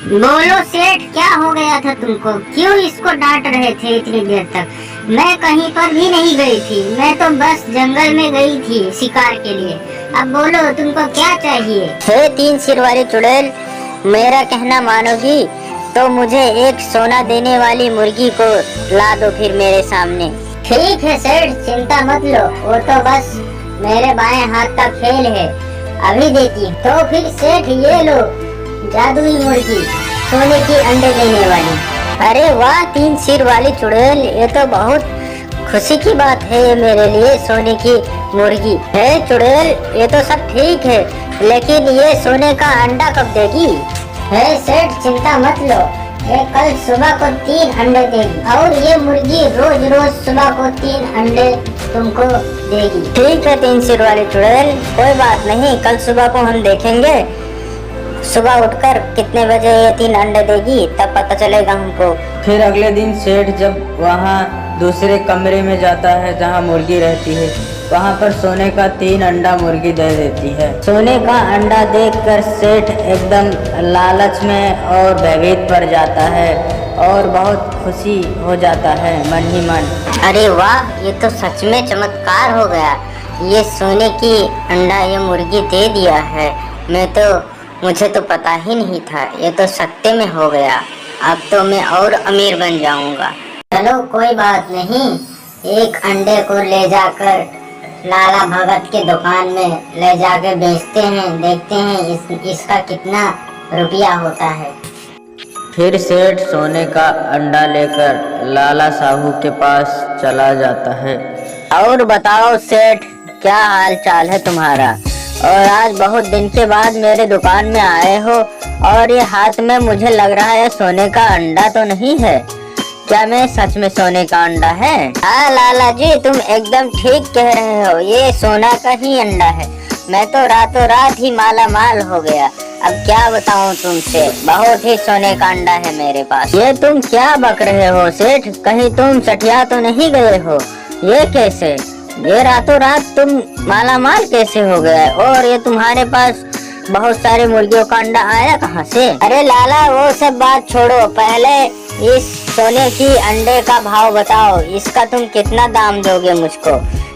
बोलो सेठ, क्या हो गया था तुमको? क्यों इसको डांट रहे थे इतनी देर तक? मैं कहीं पर भी नहीं गई थी, मैं तो बस जंगल में गई थी शिकार के लिए। अब बोलो तुमको क्या चाहिए? हे तीन सिर वाली चुड़ैल, मेरा कहना मानोगी तो मुझे एक सोना देने वाली मुर्गी को ला दो फिर मेरे सामने। ठीक है सेठ, चिंता मत लो, वो तो बस मेरे बाएं हाथ का खेल है, अभी देती। तो फिर सेठ ये लो जादुई मुर्गी, सोने की अंडे देने वाली। अरे वाह तीन सिर वाली चुड़ैल, ये तो बहुत खुशी की बात है ये मेरे लिए, सोने की मुर्गी है। चुड़ैल ये तो सब ठीक है, लेकिन ये सोने का अंडा कब देगी? है सेठ, चिंता मत लो, ये कल सुबह को 3 अंडे देगी और ये मुर्गी रोज रोज सुबह को 3 अंडे तुमको देगी। ठीक है तीन सिर वाली चुड़ैल, कोई बात नहीं, कल सुबह को हम देखेंगे। सुबह उठकर कितने बजे ये 3 अंडे देगी तब पता चलेगा हमको। फिर अगले दिन सेठ जब वहाँ दूसरे कमरे में जाता है जहाँ मुर्गी रहती है, वहाँ पर सोने का 3 अंडा मुर्गी दे देती है। सोने का अंडा देखकर सेठ एकदम लालच में और भयभीत पड़ जाता है और बहुत खुशी हो जाता है मन ही मन। अरे वाह, ये तो सच में चमत्कार हो गया, ये सोने की अंडा ये मुर्गी दे दिया है। मुझे तो पता ही नहीं था, ये तो सत्य में हो गया। अब तो मैं और अमीर बन जाऊंगा। चलो कोई बात नहीं, एक अंडे को ले जाकर लाला भगत के दुकान में ले जाकर बेचते हैं, देखते हैं इसका कितना रुपया होता है। फिर सेठ सोने का अंडा लेकर लाला साहू के पास चला जाता है। और बताओ सेठ, क्या हाल चाल है तुम्हारा? और आज बहुत दिन के बाद मेरे दुकान में आए हो और ये हाथ में मुझे लग रहा है सोने का अंडा तो नहीं है, क्या मैं सच में सोने का अंडा है? हाँ लाला जी, तुम एकदम ठीक कह रहे हो, ये सोना का ही अंडा है। मैं तो रातों रात ही माला माल हो गया। अब क्या बताऊं तुमसे, बहुत ही सोने का अंडा है मेरे पास। ये तुम क्या बक रहे हो सेठ, कहीं तुम सठिया तो नहीं गए हो? ये कैसे, ये रातों रात तुम माला माल कैसे हो गए? और ये तुम्हारे पास बहुत सारे मुर्गियों का अंडा आया कहाँ से? अरे लाला वो सब बात छोड़ो, पहले इस सोने की अंडे का भाव बताओ, इसका तुम कितना दाम दोगे मुझको,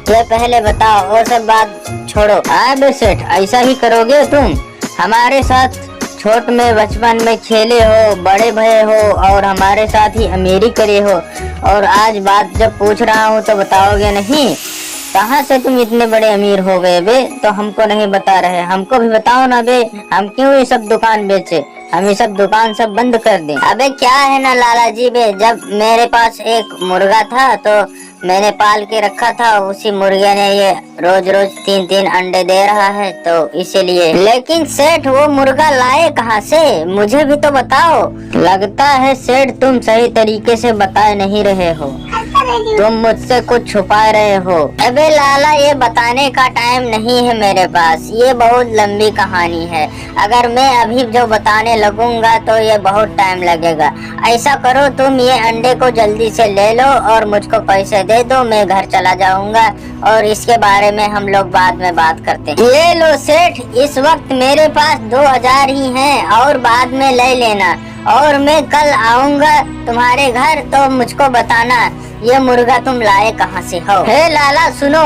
ये पहले बताओ, वो सब बात छोड़ो। हाँ बे सेठ, ऐसा ही करोगे तुम? हमारे साथ छोट में बचपन में खेले हो, बड़े भये हो और हमारे साथ ही अमीरी करे हो, और आज बात जब पूछ रहा हूँ तो बताओगे नहीं? कहाँ से तुम इतने बड़े अमीर हो गए बे? तो हमको नहीं बता रहे, हमको भी बताओ ना बे, हम क्यों ये सब दुकान बेचे, हम ये सब दुकान सब बंद कर दें? अबे क्या है ना लाला जी बे, जब मेरे पास एक मुर्गा था तो मैंने पाल के रखा था, उसी मुर्गे ने ये रोज रोज 3-3 अंडे दे रहा है, तो इसीलिए। लेकिन सेठ वो मुर्गा लाए कहाँ से, मुझे भी तो बताओ। लगता है सेठ तुम सही तरीके से बता नहीं रहे हो, तुम मुझसे कुछ छुपा रहे हो। अबे लाला, ये बताने का टाइम नहीं है मेरे पास, ये बहुत लंबी कहानी है। अगर मैं अभी जो बताने लगूंगा तो ये बहुत टाइम लगेगा। ऐसा करो, तुम ये अंडे को जल्दी से ले लो और मुझको पैसे दे दो, मैं घर चला जाऊंगा और इसके बारे में हम लोग बाद में बात करते हैं। ले लो सेठ, इस वक्त मेरे पास 2000 ही हैं और बाद में ले लेना, और मैं कल आऊंगा तुम्हारे घर तो मुझको बताना ये मुर्गा तुम लाए कहाँ से हो। हे लाला सुनो,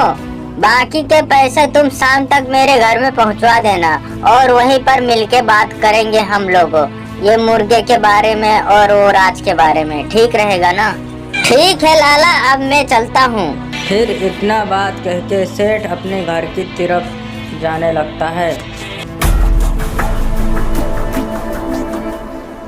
बाकी के पैसे तुम शाम तक मेरे घर में पहुँचवा देना और वहीं पर मिलके बात करेंगे हम लोग ये मुर्गे के बारे में और वो राज के बारे में, ठीक रहेगा ना? ठीक है लाला, अब मैं चलता हूँ। फिर इतना बात कह के सेठ अपने घर की तरफ जाने लगता है।